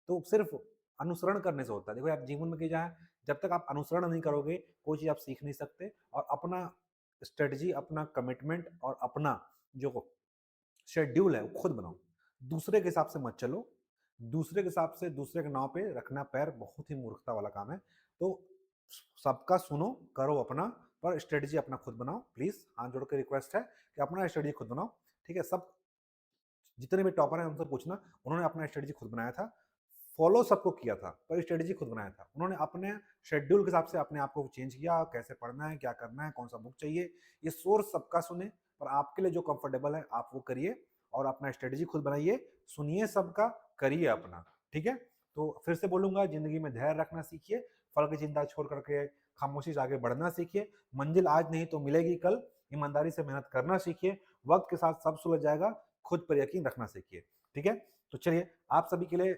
तो सिर्फ अनुसरण करने से होता है। देखो यार, जीवन में क्या है, जब तक आप अनुसरण नहीं करोगे, कोई चीज़ आप सीख नहीं सकते। और अपना स्ट्रेटजी, अपना कमिटमेंट और अपना जो शेड्यूल है वो खुद बनाओ। दूसरे के हिसाब से मत चलो। दूसरे के हिसाब से दूसरे के नाव पे रखना पैर बहुत ही मूर्खता वाला काम है। तो सबका सुनो, करो अपना, पर स्ट्रेटजी अपना खुद बनाओ। प्लीज हाथ जोड़ के रिक्वेस्ट है कि अपना स्ट्रेटजी खुद बनाओ, ठीक है? सब जितने भी टॉपर हैं उनसे पूछना, उन्होंने अपना स्ट्रेटजी खुद बनाया था। फॉलो सबको किया था, पर स्ट्रेटजी खुद बनाया था उन्होंने। अपने शेड्यूल के हिसाब से अपने आप को चेंज किया, कैसे पढ़ना है, क्या करना है, कौन सा बुक चाहिए। ये सोर्स सबका सुने, पर आपके लिए जो कंफर्टेबल है आप वो करिए और अपना स्ट्रेटजी खुद बनाइए। सुनिए सबका, करिए अपना, ठीक है? तो फिर से बोलूंगा, जिंदगी में धैर्य रखना सीखिए। फल की चिंता छोड़ करके खामोशी से आगे बढ़ना सीखिए। मंजिल आज नहीं तो मिलेगी कल। ईमानदारी से मेहनत करना सीखिए। वक्त के साथ सब सुलझ जाएगा, खुद पर यकीन रखना सीखिए, ठीक है? तो चलिए, आप सभी के लिए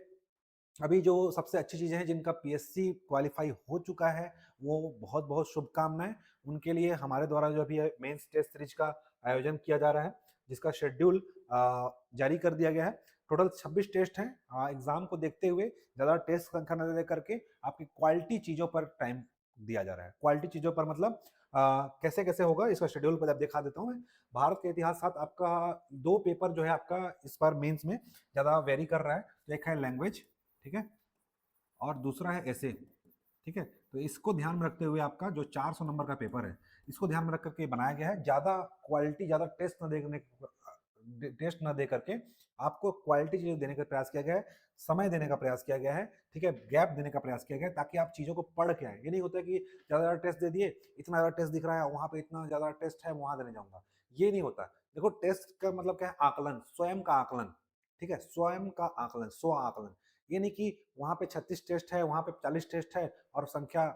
अभी जो सबसे अच्छी चीज़ें हैं, जिनका पीएससी क्वालिफाई हो चुका है, वो बहुत बहुत शुभकामनाएं। उनके लिए हमारे द्वारा जो अभी मेंस टेस्ट सीरीज का आयोजन किया जा रहा है, जिसका शेड्यूल जारी कर दिया गया है। टोटल 26 टेस्ट हैं। एग्जाम को देखते हुए ज़्यादा टेस्ट संख्या न दे करके आपकी क्वालिटी चीज़ों पर टाइम दिया जा रहा है। क्वालिटी चीज़ों पर मतलब कैसे कैसे होगा, इसका शेड्यूल पर दिखा देता हूँ मैं। भारत के इतिहास साथ आपका 2 पेपर जो है आपका इस बार मेंस में ज़्यादा वेरी कर रहा है। तो एक है लैंग्वेज, ठीक है, और दूसरा है ऐसे, ठीक है? तो इसको ध्यान में रखते हुए आपका जो 400 नंबर का पेपर है, इसको ध्यान में रख करके बनाया गया है। ज़्यादा क्वालिटी, ज़्यादा टेस्ट न दे करके आपको क्वालिटी चीज़ें देने का प्रयास किया गया है। समय देने का प्रयास किया गया है, ठीक है? गैप देने का प्रयास किया गया है, ताकि आप चीज़ों को पढ़ के आए। ये नहीं होता कि ज़्यादा टेस्ट दे दिए, इतना ज़्यादा टेस्ट दिख रहा है, वहाँ पे इतना ज़्यादा टेस्ट है, वहाँ देने जाऊँगा। ये नहीं होता। देखो, टेस्ट का मतलब क्या है? आकलन, स्वयं का आकलन, ठीक है? स्वयं का आकलन, स्व आकलन। ये नहीं कि वहाँ पे 36 टेस्ट है, वहाँ पे 40 टेस्ट है और संख्या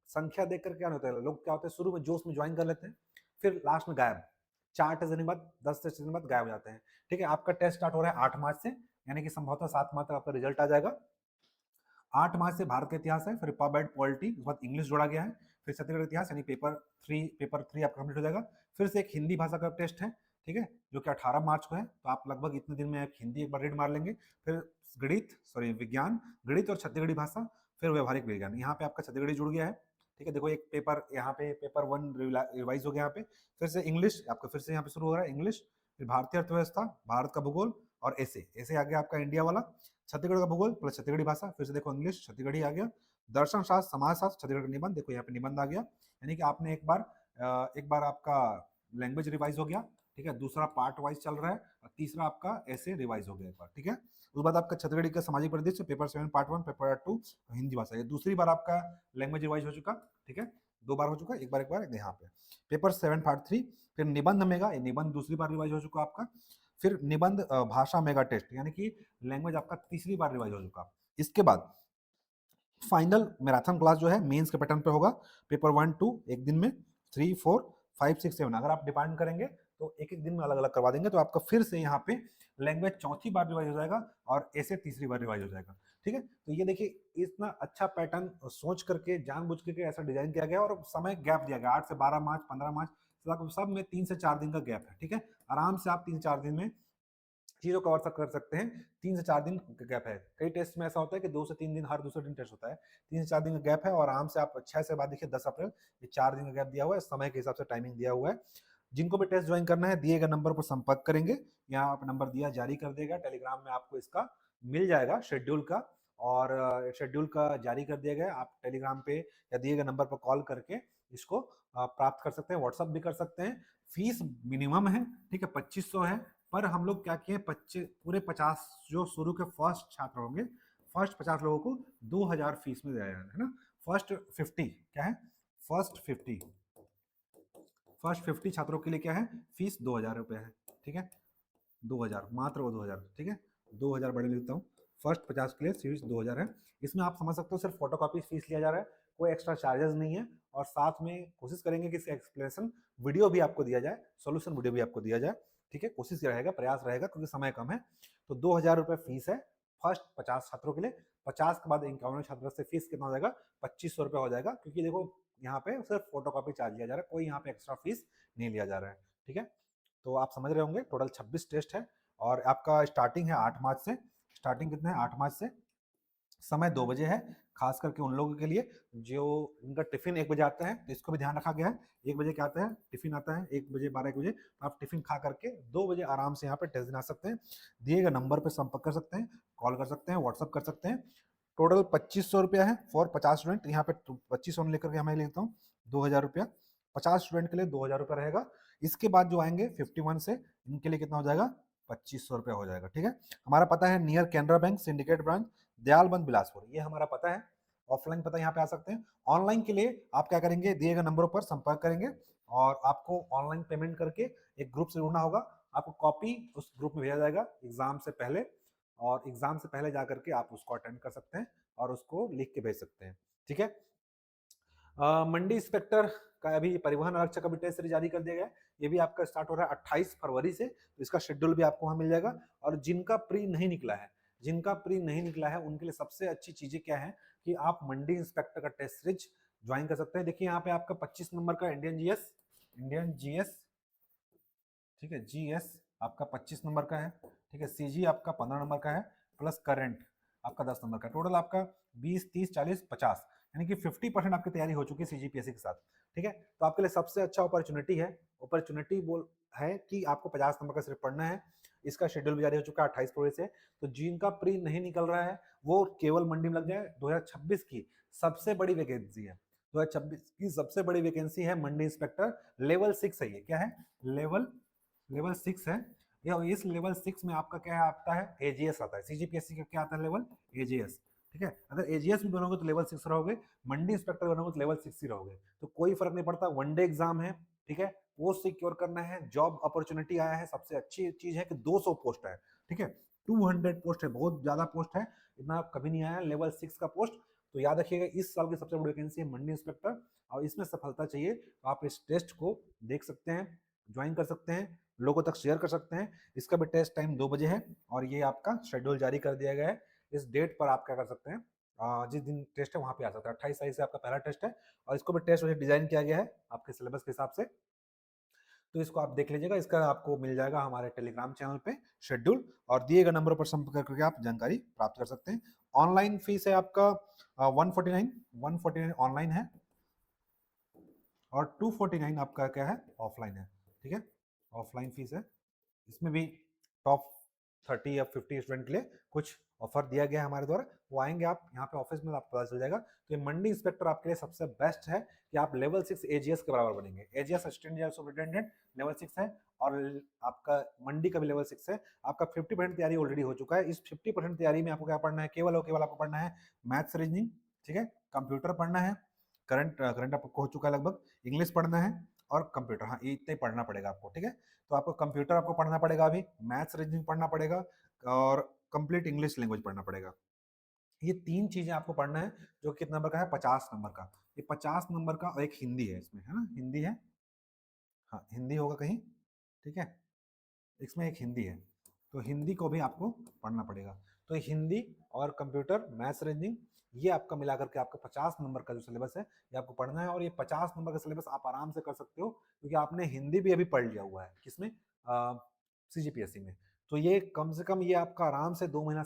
संख्या देख कर क्या होता है, लोग क्या होते हैं, शुरू में जोश में ज्वाइन कर लेते हैं, फिर लास्ट में गायब। 4 टेस्ट देने के बाद, 10 टेस्ट देने के बाद गायब हो जाते हैं, ठीक है? आपका टेस्ट स्टार्ट हो रहा है 8 मार्च से, यानी कि संभवतः 7 मार्च तक आपका रिजल्ट आ जाएगा। 8 मार्च से भारत का इतिहास है, फिर पब एड पॉलिटी, उसके बाद इंग्लिश जोड़ा गया है, फिर छत्तीसगढ़ इतिहास यानी पेपर 3 आपका कंप्लीट हो जाएगा। फिर से एक हिंदी भाषा का टेस्ट है, ठीक है, जो कि 18 मार्च को है। तो आप लगभग इतने दिन में एक हिंदी एक बार रीड मार लेंगे। फिर विज्ञान, गणित और छत्तीसगढ़ी भाषा, फिर व्यवहारिक विज्ञान। यहाँ पे आपका छत्तीसगढ़ी जुड़ गया है, ठीक है? देखो, एक पेपर यहाँ पे पेपर 1 रिवाइज हो गया यहाँ पे। फिर से इंग्लिश आपका फिर से यहाँ पे शुरू हो रहा है, इंग्लिश, फिर भारतीय अर्थव्यवस्था, भारत का भूगोल और ऐसे आ गया आपका इंडिया वाला। छत्तीसगढ़ का भूगोल प्लस छत्तीसगढ़ी भाषा, फिर से देखो इंग्लिश, छत्तीसगढ़ी आ गया। दर्शन शास्त्र, समाज शास्त्र, छत्तीसगढ़ का निबंध, देखो यहाँ पे निबंध आ गया। यानी कि आपने एक बार आपका लैंग्वेज रिवाइज हो गया, ठीक है? दूसरा पार्ट वाइज चल रहा है और तीसरा आपका ऐसे रिवाइज हो गया एक बार, ठीक है? उसके बाद आपका छत्तीसगढ़ी का सामाजिक परिदृश्य, पेपर 7 पार्ट 1, पेपर 2 हिंदी भाषा, ये दूसरी बार आपका लैंग्वेज रिवाइज हो चुका, ठीक है? 2 बार हो चुका, एक बार यहाँ पे। पेपर 7 पार्ट 3, फिर निबंध मेगा, ये निबंध दूसरी बार रिवाइज हो चुका आपका। फिर निबंध भाषा मेगा टेस्ट, यानी कि लैंग्वेज आपका तीसरी बार रिवाइज हो चुका। इसके बाद फाइनल मैराथन क्लास जो है मेंस के पैटर्न पे होगा। पेपर 1 2 एक दिन में, 3 4 5 6 7 अगर आप डिपेंड करेंगे तो एक एक दिन में अलग अलग करवा देंगे, तो आपका फिर से यहाँ पे लैंग्वेज चौथी बार रिवाइज हो जाएगा और ऐसे तीसरी बार रिवाइज हो जाएगा। ठीक है, तो ये देखिए इतना अच्छा पैटर्न सोच करके जानबूझ करके ऐसा डिजाइन किया गया और समय गैप दिया गया 8 से 12 मार्च 15 मार्च, सब में 3 से 4 दिन का गैप है। ठीक है, आराम से आप 3-4 दिन में चीजों कवर सब कर सकते हैं। 3 से 4 दिन का गैप है। कई टेस्ट में ऐसा होता है कि 2 से 3 दिन हर दूसरे दिन टेस्ट होता है। 3 से 4 दिन का गैप है और आराम से आप 6 से बाद देखिए 10 अप्रैल, ये 4 दिन का गैप दिया हुआ है, समय के हिसाब से टाइमिंग दिया हुआ है। जिनको भी टेस्ट ज्वाइन करना है दिए गए नंबर पर संपर्क करेंगे। यहाँ आप नंबर दिया जारी कर देगा, टेलीग्राम में आपको इसका मिल जाएगा शेड्यूल का, और शेड्यूल का जारी कर दिया गया। आप टेलीग्राम पे या दिए गए नंबर पर कॉल करके इसको प्राप्त कर सकते हैं, व्हाट्सअप भी कर सकते हैं। फीस मिनिमम है, ठीक है, 2500 है, पर हम लोग क्या किए, पूरे 50 जो शुरू के फर्स्ट छात्र होंगे, फर्स्ट 50 लोगों को 2000 फीस में दिया है ना। फर्स्ट 50 क्या है, फर्स्ट 50 फर्स्ट 50 छात्रों के लिए क्या है, फीस 2000 रुपये है। ठीक है, 2000 मात्र, वो 2000, ठीक है, 2000 बड़े लिखता हूँ। फर्स्ट 50 के लिए फीस 2000 है। इसमें आप समझ सकते हो सिर्फ फोटोकॉपी फीस लिया जा रहा है, कोई एक्स्ट्रा चार्जेस नहीं है। और साथ में कोशिश करेंगे कि इसका एक्सप्लेनेशन वीडियो भी आपको दिया जाए, सोल्यूशन वीडियो भी आपको दिया जाए। ठीक है, कोशिश रहेगा, प्रयास रहेगा, क्योंकि समय कम है। तो 2000 रुपये फीस है फर्स्ट 50 छात्रों के लिए। 50 के बाद 51 छात्रों से फीस कितना हो जाएगा, 2500 रुपये हो जाएगा, क्योंकि देखो यहाँ पे सिर्फ फोटोकॉपी चार्ज लिया जा रहा है, कोई यहाँ पे एक्स्ट्रा फीस नहीं लिया जा रहा है। ठीक है, तो आप समझ रहे होंगे टोटल 26 टेस्ट है और आपका स्टार्टिंग है 8 मार्च से। स्टार्टिंग कितना है, 8 मार्च से। समय 2 बजे है, खास करके उन लोगों के लिए जो इनका टिफिन 1 बजे आता है, तो इसको भी ध्यान रखा गया है। 1 बजे क्या आता है, टिफिन आता है 1 बजे, 12-1 बजे, तो आप टिफिन खा करके 2 बजे आराम से यहाँ पे टेस्ट देना सकते हैं। दिए गए नंबर पर संपर्क कर सकते हैं, कॉल कर सकते हैं, व्हाट्सअप कर सकते हैं। टोटल 2500 रुपया है फॉर 50 स्टूडेंट। यहाँ पे 2500 लेकर के हमें लेता हूँ 2000 रुपया, 50 स्टूडेंट के लिए 2000 रुपया रहेगा। इसके बाद जो आएंगे 51 से, इनके लिए कितना हो जाएगा, 2500 रुपया हो जाएगा। ठीक है, हमारा पता है near Canara bank syndicate branch Dayalband Bilaspur, ये हमारा पता है। ऑफलाइन पता यहाँ पे आ सकते हैं। ऑनलाइन के लिए आप क्या करेंगे, दिए गए नंबरों पर संपर्क करेंगे और आपको ऑनलाइन पेमेंट करके एक ग्रुप से जुड़ना होगा। आपको कॉपी उस ग्रुप में भेजा जाएगा एग्जाम से पहले, और एग्जाम से पहले जाकर के आप उसको अटेंड कर सकते हैं और उसको लिख के भेज सकते हैं। ठीक है, मंडी इंस्पेक्टर का अभी परिवहन आरक्षक का भी टेस्ट सीरीज जारी कर दिया गया है। ये भी आपका स्टार्ट हो रहा है 28 फरवरी से, तो इसका शेड्यूल भी आपको वहां मिल जाएगा। और जिनका प्री नहीं निकला है, जिनका प्री नहीं निकला है उनके लिए सबसे अच्छी चीजें क्या है कि आप मंडी इंस्पेक्टर का टेस्ट सीरीज ज्वाइन कर सकते हैं। देखिए यहाँ पे आपका 25 नंबर का इंडियन जीएस, ठीक है, जीएस आपका 25 नंबर का है। ठीक है, सीजी आपका 15 नंबर का है, प्लस करंट आपका 10 नंबर का। टोटल आपका 20, 30, 40, 50, यानी कि 50% आपकी तैयारी हो चुकी है सीजीपीएससी के साथ। ठीक है, तो आपके लिए सबसे अच्छा अपॉर्चुनिटी है, बोल है कि आपको 50 नंबर का सिर्फ पढ़ना है। इसका शेड्यूल भी जारी हो चुका है 28 फरवरी से। तो जिनका प्री नहीं निकल रहा है वो केवल मंडी में लग जाए। 2026 की सबसे बड़ी वैकेंसी है, 2026 की सबसे बड़ी वैकेंसी है मंडी इंस्पेक्टर, लेवल 6 है। ये क्या है, लेवल 6 है। या इस लेवल 6 में आपका क्या आता है, एजीएस आता है। सीजीपीएससी का क्या आता है, लेवल एजीएस। ठीक है, अगर एजीएस भी बनोगे तो लेवल 6 रहोगे, मंडी इंस्पेक्टर बनोगे तो लेवल 6 ही रहोगे, तो कोई फर्क नहीं पड़ता। वनडे एग्जाम है। ठीक है, पोस्ट सिक्योर करना है, जॉब अपॉर्चुनिटी आया है। सबसे अच्छी चीज है कि 200 पोस्ट है। ठीक है, 200 पोस्ट है, बहुत ज्यादा पोस्ट है, इतना कभी नहीं आया लेवल 6 का पोस्ट। तो याद रखिएगा इस साल की सबसे बड़ी वैकेंसी है मंडी इंस्पेक्टर, और इसमें सफलता चाहिए तो आप इस टेस्ट को देख सकते हैं, ज्वाइन कर सकते हैं, लोगों तक शेयर कर सकते हैं। इसका भी टेस्ट टाइम 2 बजे है और ये आपका शेड्यूल जारी कर दिया गया है। इस डेट पर आप क्या कर सकते हैं, जिस दिन टेस्ट है वहां पे आ सकते हैं। 28 तारीख से आपका पहला टेस्ट है और इसको भी टेस्ट डिजाइन किया गया है आपके सिलेबस के हिसाब से, तो इसको आप देख लीजिएगा। इसका आपको मिल जाएगा हमारे टेलीग्राम चैनल पे शेड्यूल, और दिए गए नंबरों पर संपर्क करके आप जानकारी प्राप्त कर सकते हैं। ऑनलाइन फीस है आपका 149 ऑनलाइन है और 249 आपका क्या है, ऑफलाइन है। ठीक है, ऑफलाइन फीस है। इसमें भी टॉप 30 या 50 स्टूडेंट के लिए कुछ ऑफर दिया गया है हमारे द्वारा, वो आएंगे आप यहाँ पे ऑफिस में, आपको पता चल जाएगा। तो ये मंडी इंस्पेक्टर आपके लिए सबसे बेस्ट है कि आप लेवल 6 एजीएस के बराबर बनेंगे। AGS assistant general superintendent level 6 है और आपका मंडी का भी लेवल 6 है। आपका 50% तैयारी ऑलरेडी हो चुका है। इस 50% तैयारी में आपको क्या पढ़ना है, केवल और केवल आपको पढ़ना है मैथ्स, रीजनिंग, ठीक है, कंप्यूटर पढ़ना है, करंट आपको हो चुका है लगभग, इंग्लिश पढ़ना है और कंप्यूटर, हाँ, ये इतना ही पढ़ना पड़ेगा आपको। ठीक है, तो आपको कंप्यूटर आपको पढ़ना पड़ेगा, अभी मैथ्स, रीजनिंग पढ़ना पड़ेगा और कंप्लीट इंग्लिश लैंग्वेज पढ़ना पड़ेगा। ये 3 चीजें आपको पढ़ना है, जो कितना नंबर का है, 50 नंबर का। ये 50 नंबर का, और एक हिंदी है इसमें, है ना, हिंदी है, हाँ हिंदी होगा कहीं। ठीक है। इसमें एक हिंदी है, तो हिंदी को भी आपको पढ़ना पड़ेगा। तो हिंदी और कंप्यूटर, मैथ्स, रीजनिंग, ये आपका मिला करके आपका 50 नंबर का जो सिलेबस है ये आपको पढ़ना है। और ये 50 नंबर का सिलेबस आप आराम से कर सकते हो, क्योंकि आपने हिंदी भी अभी पढ़ लिया हुआ है किसमें, सीजीपीएससी में। तो ये कम से कम ये आपका आराम से 2 महीना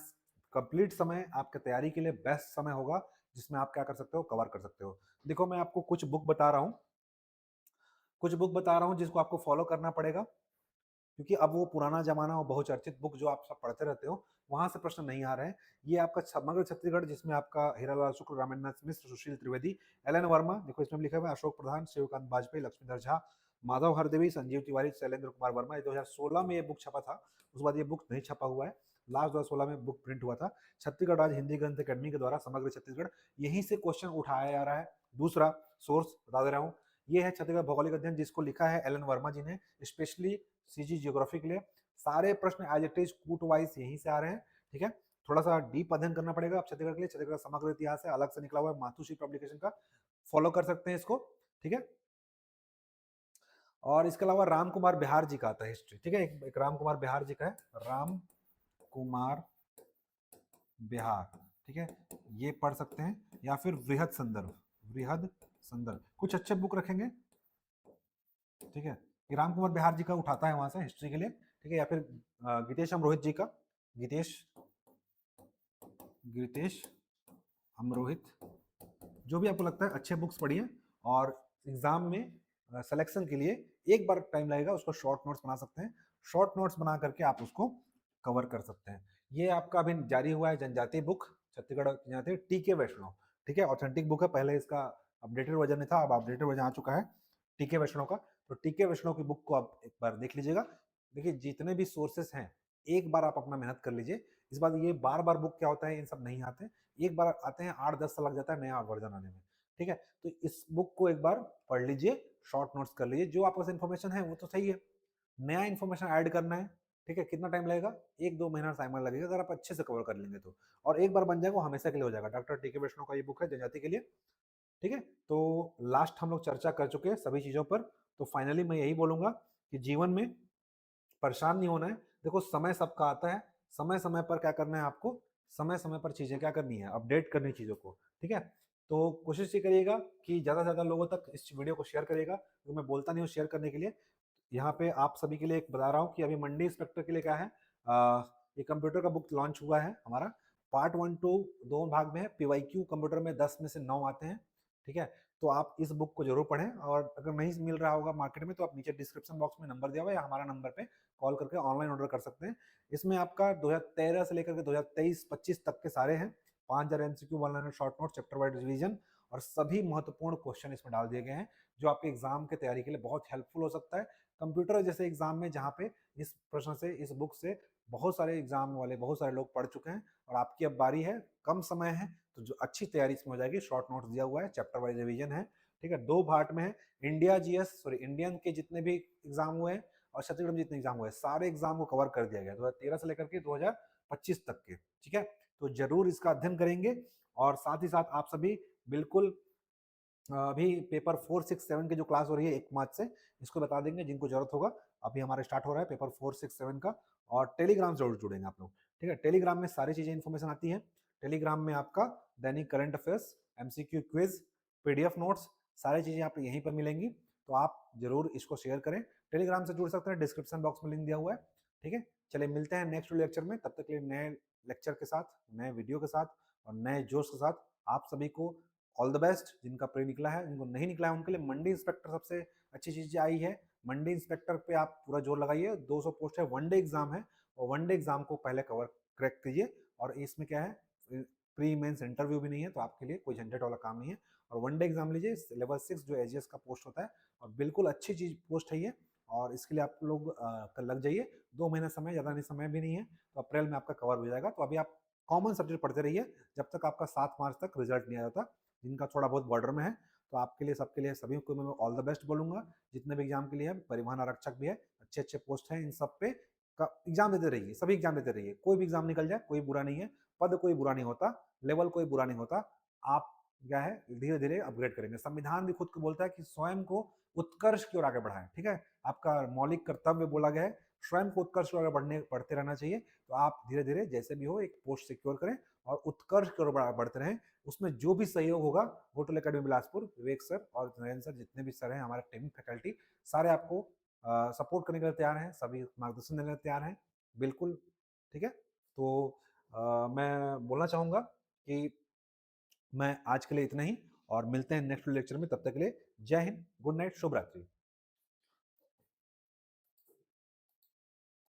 कंप्लीट समय आपके तैयारी के लिए बेस्ट समय होगा, जिसमें आप क्या कर सकते हो, कवर कर सकते हो। देखो मैं आपको कुछ बुक बता रहा हूँ, कुछ बुक बता रहा हूँ जिसको आपको फॉलो करना पड़ेगा, क्योंकि अब वो पुराना जमाना और बहुचर्चित बुक जो आप सब पढ़ते रहते हो वहां से प्रश्न नहीं आ रहे हैं। ये आपका समग्र छत्तीसगढ़, जिसमें आपका हीरालाल शुक्ल, रामेंद्र मिश्र, सुशील त्रिवेदी, एल एन वर्मा, देखो इसमें लिखा हुआ है, अशोक प्रधान, शिवकांत वाजपेयी, लक्ष्मीधर झा, माधव हरदेवी, संजीव तिवारी, शैलेंद्र कुमार वर्मा। ये 2016 में ये बुक छपा था, उसके बाद ये बुक नहीं छपा हुआ है। लास्ट 2016 में बुक प्रिंट हुआ था। छत्तीसगढ़ राज्य हिंदी ग्रंथ अकेडमी के द्वारा समग्र छत्तीसगढ़, यहीं से क्वेश्चन उठाया जा रहा है। दूसरा सोर्स बता दे रहा हूँ, ये है छत्तीसगढ़ भौगोलिक अध्ययन, जिसको लिखा है एल एन वर्मा जी ने, स्पेशली सीजी जियोग्राफी के लिए। सारे प्रश्न एज इट इज कूट वाइज यहीं से आ रहे हैं, ठीक है। थोड़ा सा डीप अध्ययन करना पड़ेगा आप छत्तीसगढ़ के लिए। छत्तीसगढ़ समग्र इतिहास है, अलग से निकला हुआ है, माथुश्री पब्लिकेशन का, फॉलो कर सकते हैं इसको, ठीक है। और इसके अलावा राम कुमार बिहार जी का आता है हिस्ट्री, ठीक है, एक राम कुमार बिहार जी का है, राम कुमार बिहार, ठीक है, ये पढ़ सकते हैं। या फिर वृहद संदर्भ, वृहद संदर्भ, कुछ अच्छे बुक रखेंगे, ठीक है। ये राम कुमार बिहार जी का उठाता है वहां से हिस्ट्री के लिए, ठीक है। या फिर गीतेश अमरोहित जी का, गीतेश गीतेश अमरोहित, जो भी आपको लगता है अच्छे बुक्स पढ़िए। और एग्जाम में सिलेक्शन के लिए एक बार टाइम लगेगा, उसको शॉर्ट नोट्स बना सकते हैं, शॉर्ट नोट्स बना करके आप उसको कवर कर सकते हैं। ये आपका अभी जारी हुआ है जनजाति बुक, छत्तीसगढ़ जनजाति, टीके वैष्णव, ठीक है, ऑथेंटिक बुक है, पहले इसका अपडेटेड वर्जन नहीं था, अब अपडेटेड वर्जन आ चुका है टीके वैष्णव का। तो टीके वैष्णव की बुक को आप एक बार देख लीजिएगा। देखिए जितने भी सोर्सेस हैं, एक बार आप अपना मेहनत कर लीजिए। इस बार ये बार बार बुक क्या होता है, इन सब नहीं आते, एक बार आते हैं, 8-10 साल लग जाता है नया वर्जन आने में, ठीक है। तो इस बुक को एक बार पढ़ लीजिए, शॉर्ट नोट्स कर लीजिए, जो आपके पास इन्फॉर्मेशन है वो तो सही है, नया इन्फॉर्मेशन ऐड करना है, ठीक है। कितना टाइम लगेगा, 1-2 महीना टाइम लगेगा, अगर आप अच्छे से कवर कर लेंगे तो। और एक बार बन जाएगा वो हमेशा के लिए हो जाएगा। डॉक्टर टीके वैष्णव का ये बुक है जनजाति के लिए, ठीक है। तो लास्ट हम लोग चर्चा कर चुके हैं सभी चीजों पर। तो फाइनली मैं यही बोलूंगा कि जीवन में परेशान नहीं होना है। देखो समय सबका आता है, समय समय पर क्या करना है आपको, समय समय पर चीजें क्या करनी है, अपडेट करनी चीजों को, ठीक है। तो कोशिश ये करिएगा कि ज्यादा से ज्यादा लोगों तक इस वीडियो को शेयर करिएगा, क्योंकि मैं बोलता नहीं हूँ शेयर करने के लिए। यहाँ पे आप सभी के लिए एक बता रहा हूँ कि अभी मंडी इंस्पेक्टर के लिए क्या है, ये कंप्यूटर का बुक लॉन्च हुआ है हमारा। पार्ट 1-2 दो भाग में है। पीवाईक्यू कंप्यूटर में 10 में से 9 आते हैं, ठीक है। तो आप इस बुक को जरूर पढ़ें, और अगर नहीं मिल रहा होगा मार्केट में तो आप नीचे डिस्क्रिप्शन बॉक्स में नंबर दिया हुआ है, या हमारा नंबर पे कॉल करके ऑनलाइन ऑर्डर कर सकते हैं। इसमें आपका 2013 से लेकर के 2023-25 तक के सारे हैं, 5000 MCQ, 100 short note, chapter wise revision, और सभी महत्वपूर्ण क्वेश्चन इसमें डाल दिए गए हैं, जो आपके एग्जाम की तैयारी के लिए बहुत हेल्पफुल हो सकता है। कंप्यूटर जैसे एग्जाम में, जहाँ पे इस प्रश्न से, इस बुक से बहुत सारे एग्जाम वाले, बहुत सारे लोग पढ़ चुके हैं, और आपकी अब बारी है, कम समय है, तो जो अच्छी तैयारी इसमें हो जाएगी। शॉर्ट नोट्स दिया हुआ है, चैप्टर वाइज रिवीजन है, ठीक है। 2 पार्ट में है, इंडिया जीएस, सॉरी इंडियन के जितने भी एग्जाम हुए हैं और छत्तीसगढ़ में जितने एग्जाम हुए, सारे एग्जाम को कवर कर दिया गया 2013 से लेकर के 2025 तक के, ठीक है। तो जरूर इसका अध्ययन करेंगे। और साथ ही साथ आप सभी बिल्कुल अभी पेपर 4-6-7 की जो क्लास हो रही है 1 मार्च से, इसको बता देंगे जिनको जरूरत होगा। अभी हमारे स्टार्ट हो रहा है पेपर 4-6-7 का। और टेलीग्राम जरूर जुड़ेंगे आप लोग, ठीक है। टेलीग्राम में सारी चीजें इन्फॉर्मेशन आती है। टेलीग्राम में आपका दैनिक current affairs, MCQ quiz, PDF notes, सारी चीजें आपको यहीं पर मिलेंगी। तो आप जरूर इसको शेयर करें, टेलीग्राम से जुड़ सकते हैं, डिस्क्रिप्शन बॉक्स में लिंक दिया हुआ है, ठीक है। चलिए मिलते हैं नेक्स्ट लेक्चर में, तब तक के लिए नए लेक्चर के साथ, नए वीडियो के साथ और नए जोश के साथ। आप सभी को ऑल द बेस्ट। जिनका प्री निकला है, जिनको नहीं निकला है, उनके लिए मंडी इंस्पेक्टर सबसे अच्छी चीज आई है। मंडी इंस्पेक्टर पे आप पूरा जोर लगाइए, 200 पोस्ट है, 1 डे एग्जाम है, और 1 डे एग्जाम को पहले कवर क्रैक कीजिए। और इसमें क्या है, प्री मेंस इंटरव्यू भी नहीं है, तो आपके लिए कोई झंझट वाला काम नहीं है। और 1 डे एग्जाम लीजिए, लेवल 6 जो एजीएस का पोस्ट होता है, और बिल्कुल अच्छी चीज पोस्ट है ये। और इसके लिए आप लोग कल लग जाइए, 2 महीना समय, ज्यादा नहीं समय भी नहीं है, तो अप्रैल में आपका कवर हो जाएगा। तो अभी आप कॉमन सब्जेक्ट पढ़ते रहिए जब तक आपका 7 मार्च तक रिजल्ट नहीं आ जाता। जिनका थोड़ा बहुत बॉर्डर में है, तो आपके लिए, सबके लिए, सभी को मैं ऑल द बेस्ट बोलूंगा। जितने भी एग्जाम के लिए है, परिवहन आरक्षक भी है, अच्छे अच्छे पोस्ट हैं, इन सब पे का एग्जाम देते रहिए, सभी एग्जाम देते रहिए, कोई भी एग्जाम निकल जाए कोई बुरा नहीं है, पद कोई बुरा नहीं होता, लेवल कोई बुरा नहीं होता। आप क्या है, धीरे धीरे अपग्रेड करेंगे। संविधान भी खुद को बोलता है कि स्वयं को उत्कर्ष की ओर आगे बढ़ाएं। ठीक है, आपका मौलिक कर्तव्य बोला गया है, स्वयं को उत्कर्ष की ओर आगे बढ़ते रहना चाहिए। तो आप धीरे धीरे जैसे भी हो एक पोस्ट सिक्योर करें और उत्कर्ष की ओर बढ़ते रहें। उसमें जो भी सहयोग होगा, होटल अकेडमी बिलासपुर, विवेक सर और नरेंद्र सर, जितने भी सर हैं हमारे टीम फैकल्टी, सारे आपको सपोर्ट करने के लिए तैयार हैं, सभी मार्गदर्शन देने के लिए तैयार हैं, बिल्कुल। ठीक है, तो मैं बोलना चाहूँगा कि मैं आज के लिए इतना ही, और मिलते हैं नेक्स्ट लेक्चर में। तब तक के लिए जय हिंद, गुड नाइट, शुभ रात्रि।